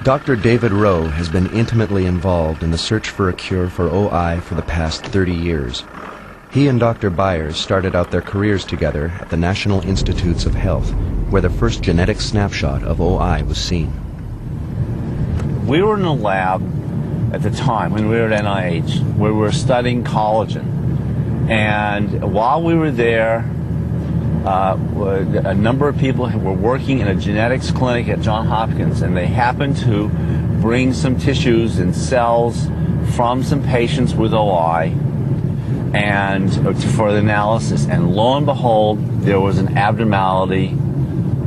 Dr. David Rowe has been intimately involved in the search for a cure for OI for the past 30 years. He and Dr. Byers started out their careers together at the National Institutes of Health, where the first genetic snapshot of OI was seen. We were in a lab at the time when we were at NIH where we were studying collagen. And while we were there, a number of people who were working in a genetics clinic at Johns Hopkins, and they happened to bring some tissues and cells from some patients with OI and for the analysis. And lo and behold, there was an abnormality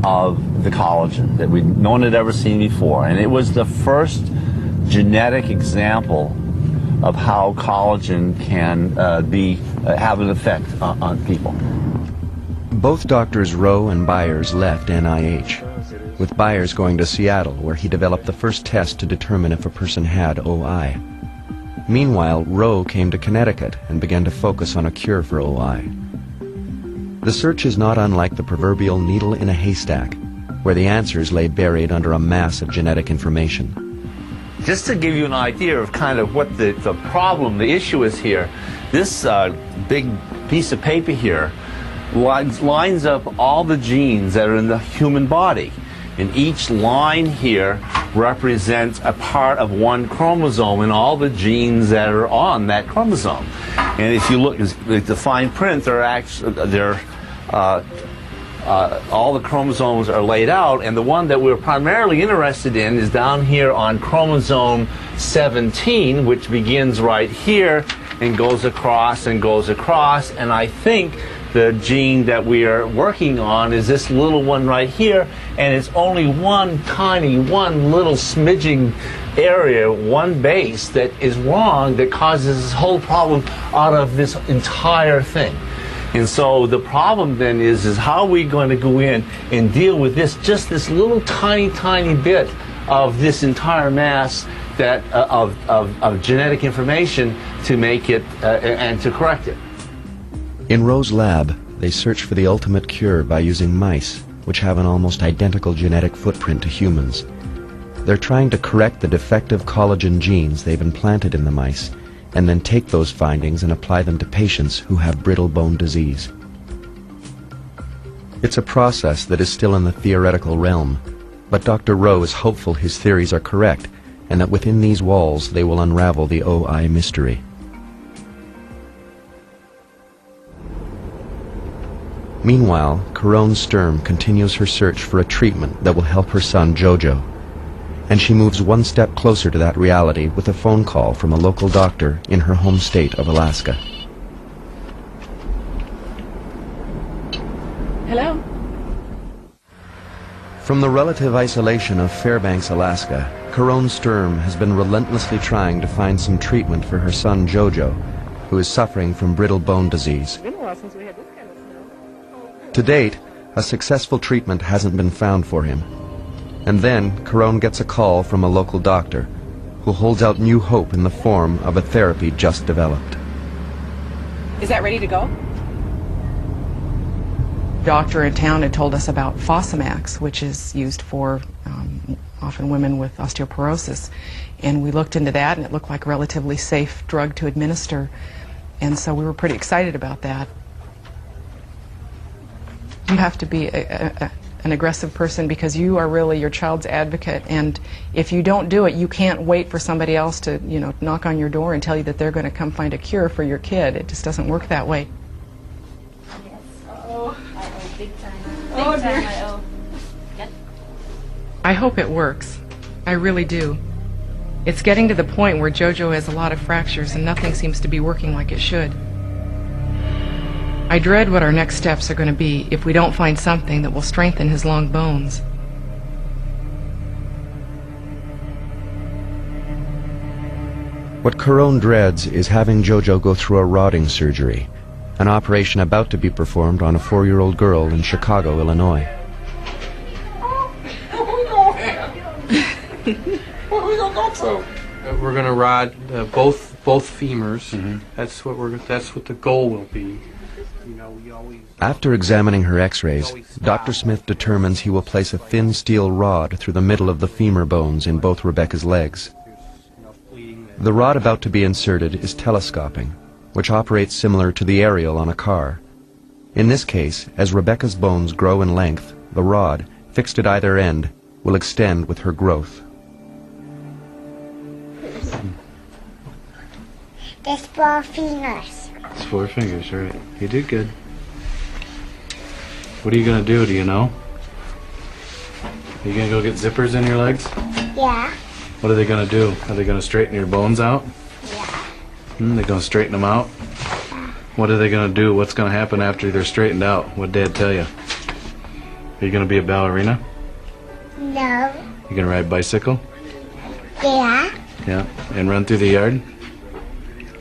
of the collagen that no one had ever seen before. And it was the first genetic example of how collagen can have an effect on people. Both doctors Rowe and Byers left NIH, with Byers going to Seattle, where he developed the first test to determine if a person had OI. Meanwhile, Rowe came to Connecticut and began to focus on a cure for OI. The search is not unlike the proverbial needle in a haystack, where the answers lay buried under a mass of genetic information. Just to give you an idea of kind of what the problem, the issue is here, this big piece of paper here lines up all the genes that are in the human body. And each line here represents a part of one chromosome and all the genes that are on that chromosome. And if you look at the fine print, all the chromosomes are laid out, and the one that we're primarily interested in is down here on chromosome 17, which begins right here and goes across and goes across. And I think the gene that we are working on is this little one right here, and it's only one little smidging area, one base that is wrong that causes this whole problem out of this entire thing. And so the problem then is how are we going to go in and deal with this, just this little tiny bit of this entire mass that of genetic information to make it and to correct it. In Rowe's lab, they search for the ultimate cure by using mice, which have an almost identical genetic footprint to humans. They're trying to correct the defective collagen genes they've implanted in the mice, and then take those findings and apply them to patients who have brittle bone disease. It's a process that is still in the theoretical realm, but Dr. Rowe is hopeful his theories are correct, and that within these walls they will unravel the OI mystery. Meanwhile, Carone Sturm continues her search for a treatment that will help her son Jojo. And she moves one step closer to that reality with a phone call from a local doctor in her home state of Alaska. Hello? From the relative isolation of Fairbanks, Alaska, Carone Sturm has been relentlessly trying to find some treatment for her son Jojo, who is suffering from brittle bone disease. It's been a while since we had this kind of snow. To date, a successful treatment hasn't been found for him. And then, Carone gets a call from a local doctor who holds out new hope in the form of a therapy just developed. Is that ready to go? Doctor in town had told us about Fosamax, which is used for often women with osteoporosis. And we looked into that, and it looked like a relatively safe drug to administer. And so we were pretty excited about that. You have to be an aggressive person because you are really your child's advocate, and if you don't do it, you can't wait for somebody else to, knock on your door and tell you that they're going to come find a cure for your kid. It just doesn't work that way. Yes. Uh-oh. Uh-oh, big time. Oh, Big time, dear. uh-oh. Yep. I hope it works. I really do. It's getting to the point where Jojo has a lot of fractures and nothing seems to be working like it should. I dread what our next steps are going to be if we don't find something that will strengthen his long bones. What Carone dreads is having Jojo go through a rodding surgery, an operation about to be performed on a 4-year-old girl in Chicago, Illinois. We're going to rod both femurs. Mm-hmm. That's what the goal will be. After examining her x-rays, Dr. Smith determines he will place a thin steel rod through the middle of the femur bones in both Rebecca's legs. The rod about to be inserted is telescoping, which operates similar to the aerial on a car. In this case, as Rebecca's bones grow in length, the rod, fixed at either end, will extend with her growth. There's 4 fingers. It's 4 fingers, right. You did good. What are you going to do, do you know? Are you going to go get zippers in your legs? Yeah. What are they going to do? Are they going to straighten your bones out? Yeah. They're going to straighten them out? What are they going to do? What's going to happen after they're straightened out? What'd Dad tell you? Are you going to be a ballerina? No. You going to ride a bicycle? Yeah. Yeah. And run through the yard?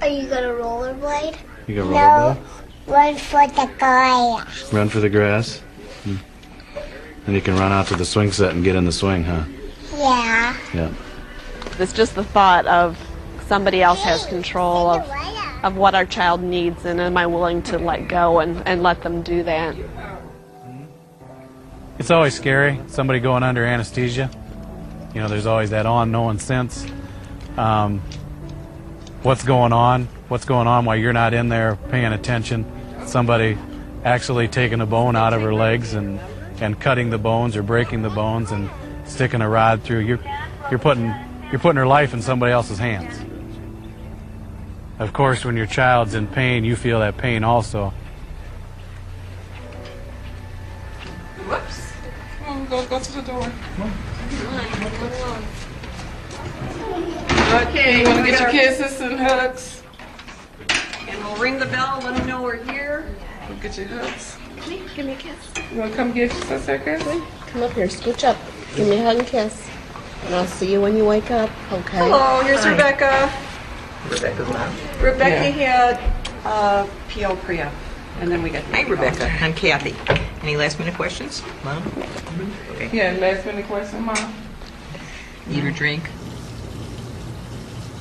Are you gonna rollerblade? You going to No. rollerblade? Run for the grass. Run for the grass? And you can run out to the swing set and get in the swing, huh? Yeah. Yeah. It's just the thought of somebody else has control of what our child needs, and am I willing to let go and let them do that? It's always scary, somebody going under anesthesia. You know, there's always that unknown sense. What's going on while you're not in there paying attention. Somebody actually taking a bone out of her legs and cutting the bones or breaking the bones and sticking a rod through. You're putting her life in somebody else's hands. Of course, when your child's in pain, you feel that pain also. Whoops. Come on, go to the door. Okay, you want to get your kisses and hugs? And we'll ring the bell, let them know we're here. We'll get your hugs. Give me a kiss. You want to come get your sister a kiss? Come up here, scooch up. Give me a hug and kiss. And I'll see you when you wake up, okay? Hello, here's Rebecca. Rebecca's mom. Rebecca had PO pre-op, and then we got. Hi, Rebecca. I'm Kathy. Any last minute questions, Mom? Okay. Yeah, last minute question, Mom. Eat or drink?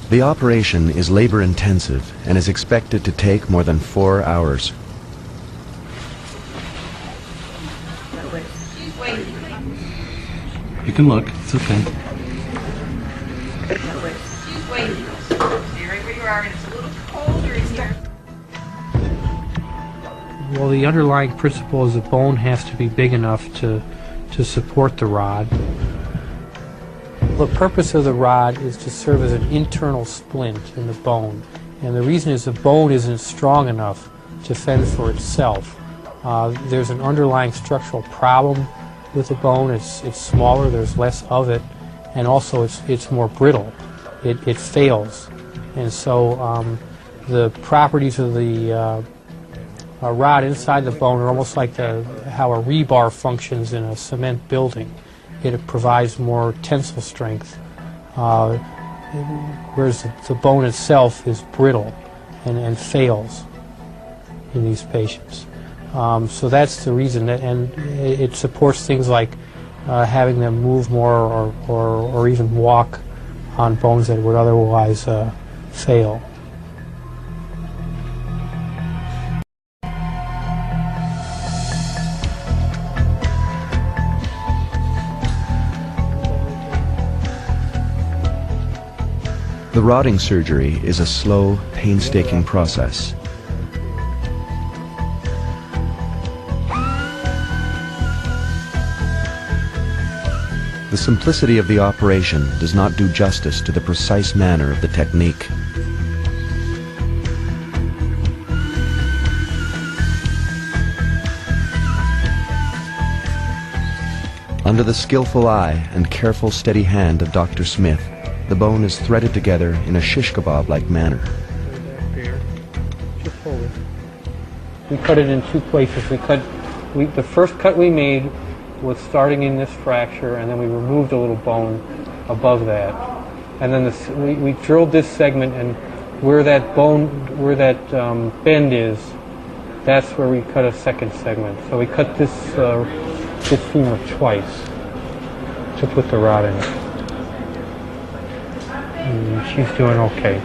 The operation is labor-intensive and is expected to take more than 4 hours. You can look. It's okay. She's waiting. Stay right where you are, and it's a little colder in here. Well, the underlying principle is the bone has to be big enough to support the rod. The purpose of the rod is to serve as an internal splint in the bone. And the reason is the bone isn't strong enough to fend for itself. There's an underlying structural problem with the bone. It's smaller, there's less of it, and also it's more brittle. It fails. And so the properties of the rod inside the bone are almost like how a rebar functions in a cement building. It provides more tensile strength, whereas the bone itself is brittle and fails in these patients. So that's the reason, and it supports things like having them move more or even walk on bones that would otherwise fail. The rodding surgery is a slow, painstaking process. The simplicity of the operation does not do justice to the precise manner of the technique. Under the skillful eye and careful, steady hand of Dr. Smith, the bone is threaded together in a shish kebab-like manner. We cut it in 2 places. The first cut we made was starting in this fracture, and then we removed a little bone above that. And then we drilled this segment, and where that bend is, that's where we cut a second segment. So we cut this femur twice to put the rod in it. And she's doing okay.